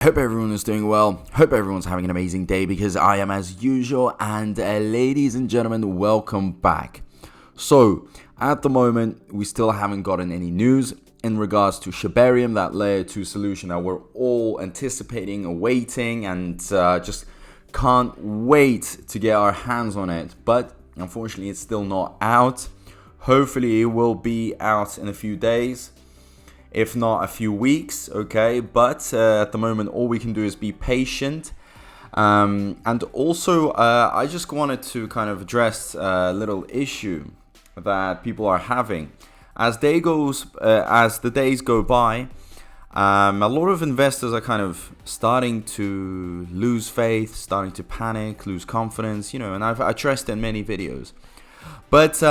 Hope everyone is doing well. Hope everyone's having an amazing day because I am as usual. And ladies and gentlemen, welcome back. So at the moment, we still haven't gotten any news in regards to Shibarium, that layer 2 solution that we're all anticipating, awaiting, and just can't wait to get our hands on it. But unfortunately, it's still not out. Hopefully, it will be out in a few days, if not a few weeks, okay? But at the moment, all we can do is be patient. And also, I just wanted to kind of address a little issue that people are having. As the days go by, a lot of investors are kind of starting to lose faith, starting to panic, lose confidence, and I've addressed in many videos. But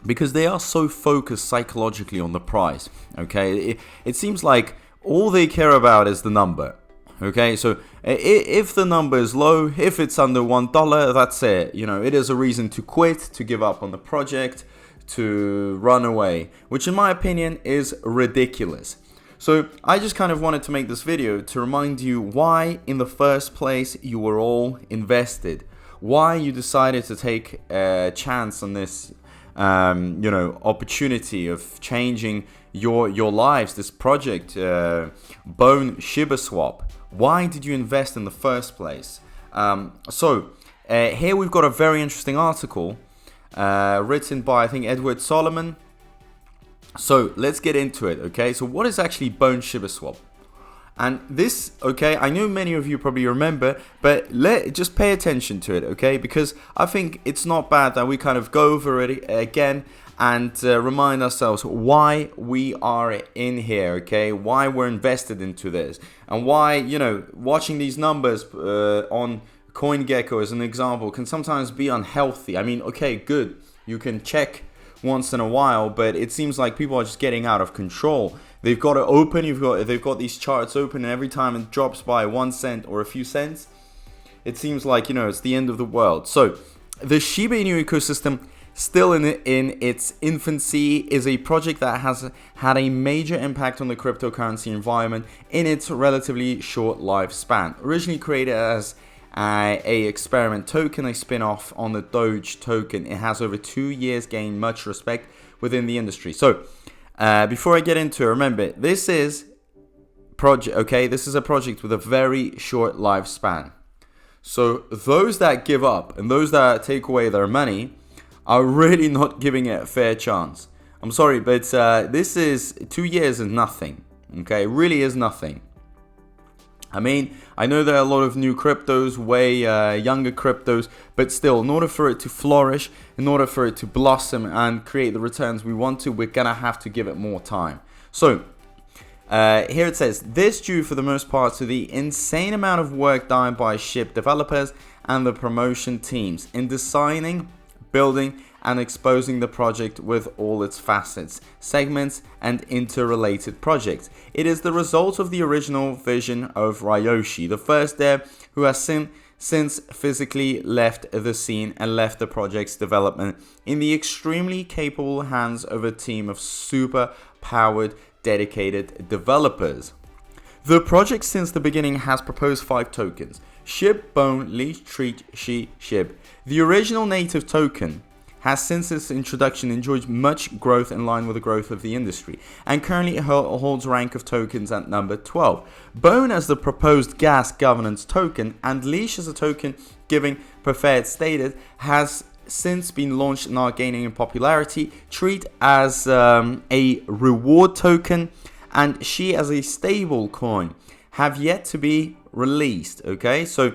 because they are so focused psychologically on the price, okay? It seems like all they care about is the number, okay? So if the number is low, if it's under $1, that's it. It is a reason to quit, to give up on the project, to run away, which in my opinion is ridiculous. So I just kind of wanted to make this video to remind you why in the first place you were all invested, why you decided to take a chance on this opportunity of changing your lives, this project, Bone Shibaswap. Why did you invest in the first place? So here we've got a very interesting article written by, I think, Edward Solomon. So let's get into it, okay? So what is actually Bone Shibaswap? And this, okay, I know many of you probably remember, but just pay attention to it, okay? Because I think it's not bad that we kind of go over it again and remind ourselves why we are in here, okay? Why we're invested into this. And why, watching these numbers on CoinGecko as an example can sometimes be unhealthy. I mean, okay, good. You can check once in a while, but it seems like people are just getting out of control. They've got it open, they've got these charts open, and every time it drops by 1 cent or a few cents, it seems like, it's the end of the world. So the Shiba Inu ecosystem, still in its infancy, is a project that has had a major impact on the cryptocurrency environment in its relatively short lifespan. Originally created as a experiment token, a spin-off on the Doge token, it has over 2 years gained much respect within the industry. So before I get into it, remember, this is a project with a very short lifespan. So those that give up and those that take away their money are really not giving it a fair chance. I'm sorry, but this is 2 years is nothing. Okay, it really is nothing. I mean, I know there are a lot of new cryptos, way younger cryptos, but still, in order for it to flourish, in order for it to blossom and create the returns we want to, we're going to have to give it more time. So, here it says, this due for the most part to the insane amount of work done by Shib developers and the promotion teams in designing, building, and exposing the project with all its facets, segments, and interrelated projects. It is the result of the original vision of Ryoshi, the first heir who has since physically left the scene and left the project's development in the extremely capable hands of a team of super powered, dedicated developers. The project since the beginning has proposed 5 tokens: Shib, Bone, Leech, Treat, Shib. The original native token has since its introduction enjoyed much growth in line with the growth of the industry, and currently holds rank of tokens at number 12. Bone as the proposed gas governance token, and Leash as a token giving preferred status, has since been launched and are gaining in popularity. Treat as a reward token, and She as a stable coin have yet to be released, okay? So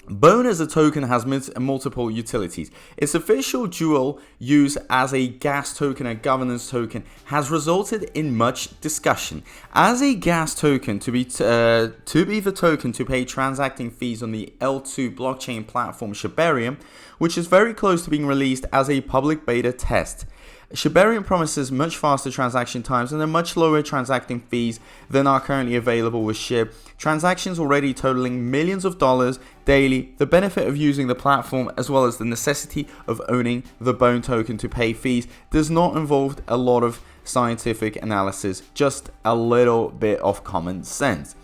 Bone as a token has multiple utilities. Its official dual use as a gas token and governance token has resulted in much discussion. As a gas token, to be the token to pay transacting fees on the L2 blockchain platform Shibarium, which is very close to being released as a public beta test. Shibarium promises much faster transaction times and a much lower transacting fees than are currently available with Shib. Transactions already totaling millions of dollars daily. The benefit of using the platform, as well as the necessity of owning the Bone token to pay fees, does not involve a lot of scientific analysis, just a little bit of common sense.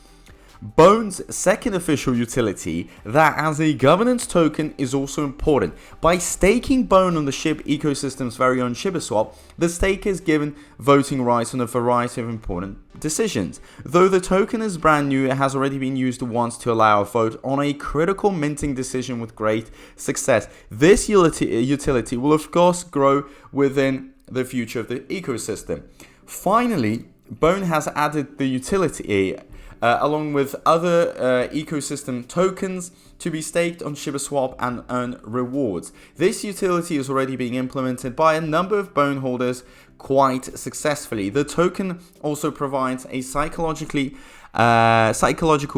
Bone's second official utility, that as a governance token, is also important. By staking Bone on the Shib ecosystem's very own Shibaswap, the staker is given voting rights on a variety of important decisions. Though the token is brand new, it has already been used once to allow a vote on a critical minting decision with great success. This utility will of course grow within the future of the ecosystem. Finally, Bone has added the utility along with other ecosystem tokens to be staked on Shibaswap and earn rewards. This utility is already being implemented by a number of Bone holders quite successfully. The token also provides a psychological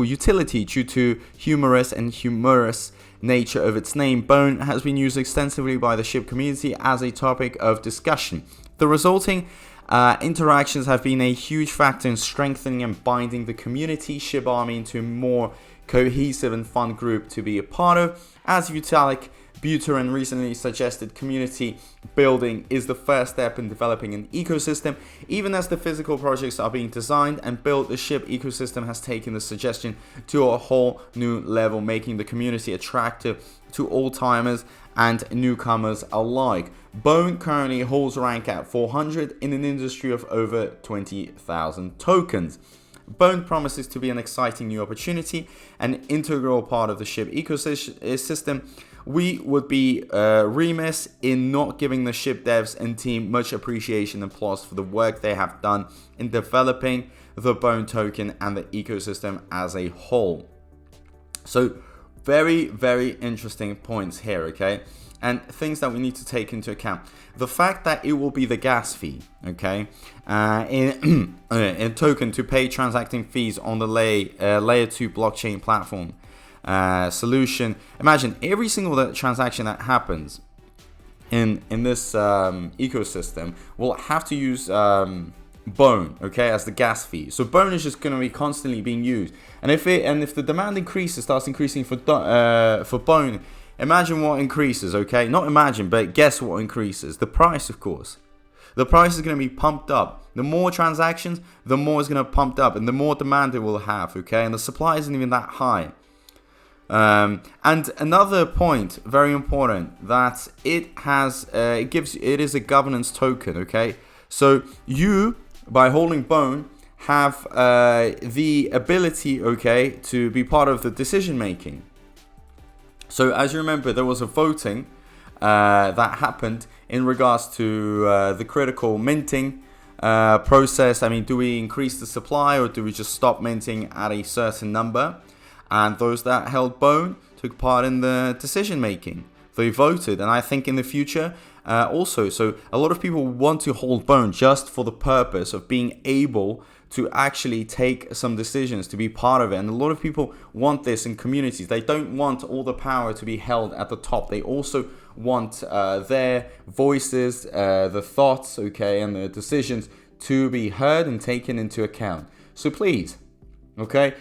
utility due to humorous nature of its name. Bone has been used extensively by the Shib community as a topic of discussion. The resulting interactions have been a huge factor in strengthening and binding the community Shib Army into a more cohesive and fun group to be a part of. As Vitalik Buterin recently suggested, community building is the first step in developing an ecosystem. Even as the physical projects are being designed and built, the Shib ecosystem has taken the suggestion to a whole new level, making the community attractive to old-timers and newcomers alike. Bone currently holds rank at 400 in an industry of over 20,000 tokens. Bone promises to be an exciting new opportunity, an integral part of the Shib ecosystem. We would be remiss in not giving the Shib devs and team much appreciation and applause for the work they have done in developing the Bone token and the ecosystem as a whole. So very, very interesting points here, okay? And things that we need to take into account. The fact that it will be the gas fee, okay, in token to pay transacting fees on the layer 2 blockchain platform solution. Imagine every single transaction that happens in this ecosystem will have to use Bone, okay, as the gas fee. So Bone is just going to be constantly being used, and if the demand starts increasing for Bone, imagine what increases, okay? Not imagine, but guess what increases? The price, of course. The price is going to be pumped up. The more transactions, the more it's going to pumped up, and the more demand it will have, okay? And the supply isn't even that high. And another point, very important, that it is a governance token, okay? So you, by holding Bone, have the ability, okay, to be part of the decision making. So as you remember, there was a voting that happened in regards to the critical minting process. I mean, do we increase the supply or do we just stop minting at a certain number? And those that held Bone took part in the decision making. They voted, and I think in the future also. So a lot of people want to hold Bone just for the purpose of being able to actually take some decisions, to be part of it. And a lot of people want this in communities. They don't want all the power to be held at the top. They also want their voices, the thoughts, okay, and the decisions to be heard and taken into account. So please, okay,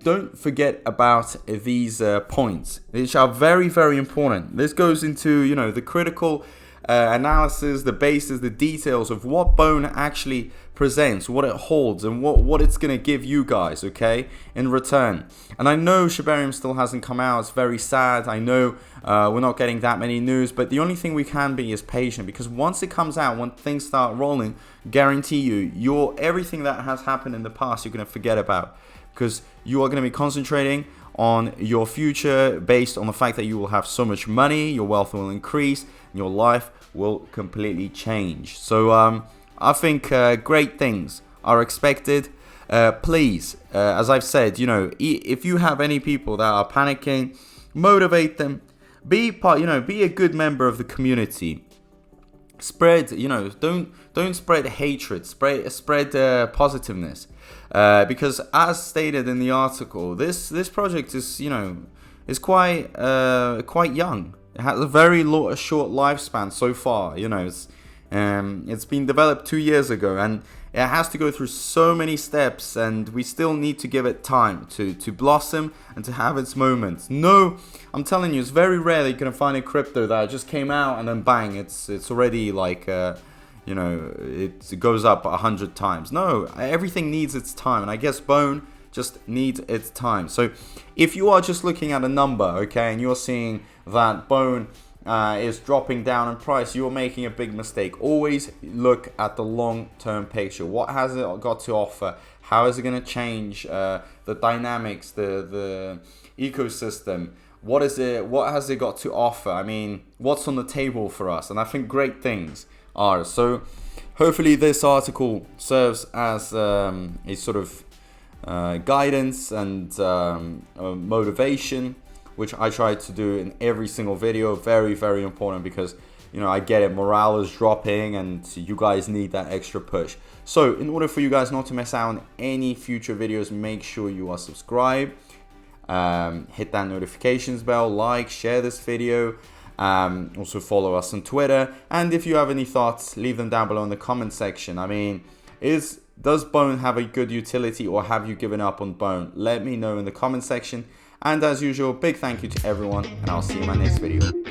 don't forget about these points, which are very, very important. This goes into, the critical analysis, the basis, the details of what Bone actually presents, what it holds, and what it's going to give you guys, okay, in return. And I know Shibarium still hasn't come out. It's very sad. I know we're not getting that many news, but the only thing we can be is patient, because once it comes out, when things start rolling, guarantee you, everything that has happened in the past, you're going to forget about, because you are going to be concentrating on your future based on the fact that you will have so much money, your wealth will increase, and your life will completely change. So I think great things are expected. Please, as I've said, if you have any people that are panicking, motivate them. Be a good member of the community. Spread, don't spread hatred. Spread positiveness. Because as stated in the article, this project is quite young. It has a very short lifespan so far. It's been developed 2 years ago, and it has to go through so many steps, and we still need to give it time to blossom and to have its moments. No, I'm telling you, it's very rare that you're gonna find a crypto that just came out and then bang, it's already like it goes up 100 times. No, everything needs its time, and I guess Bone just needs its time. So if you are just looking at a number, okay, and you're seeing that Bone is dropping down in price, you're making a big mistake. Always look at the long-term picture. What has it got to offer? How is it going to change the dynamics, the ecosystem? What is it? What has it got to offer? I mean, what's on the table for us? And I think great things are. So hopefully this article serves as a sort of guidance and motivation, which I try to do in every single video. Very, very important, because you know, I get it, morale is dropping and you guys need that extra push. So in order for you guys not to miss out on any future videos, make sure you are subscribed. Hit that notifications bell, like, share this video, also follow us on Twitter, and if you have any thoughts, leave them down below in the comment section. I mean, does Bone have a good utility, or have you given up on Bone? Let me know in the comment section, and as usual, big thank you to everyone, and I'll see you in my next video.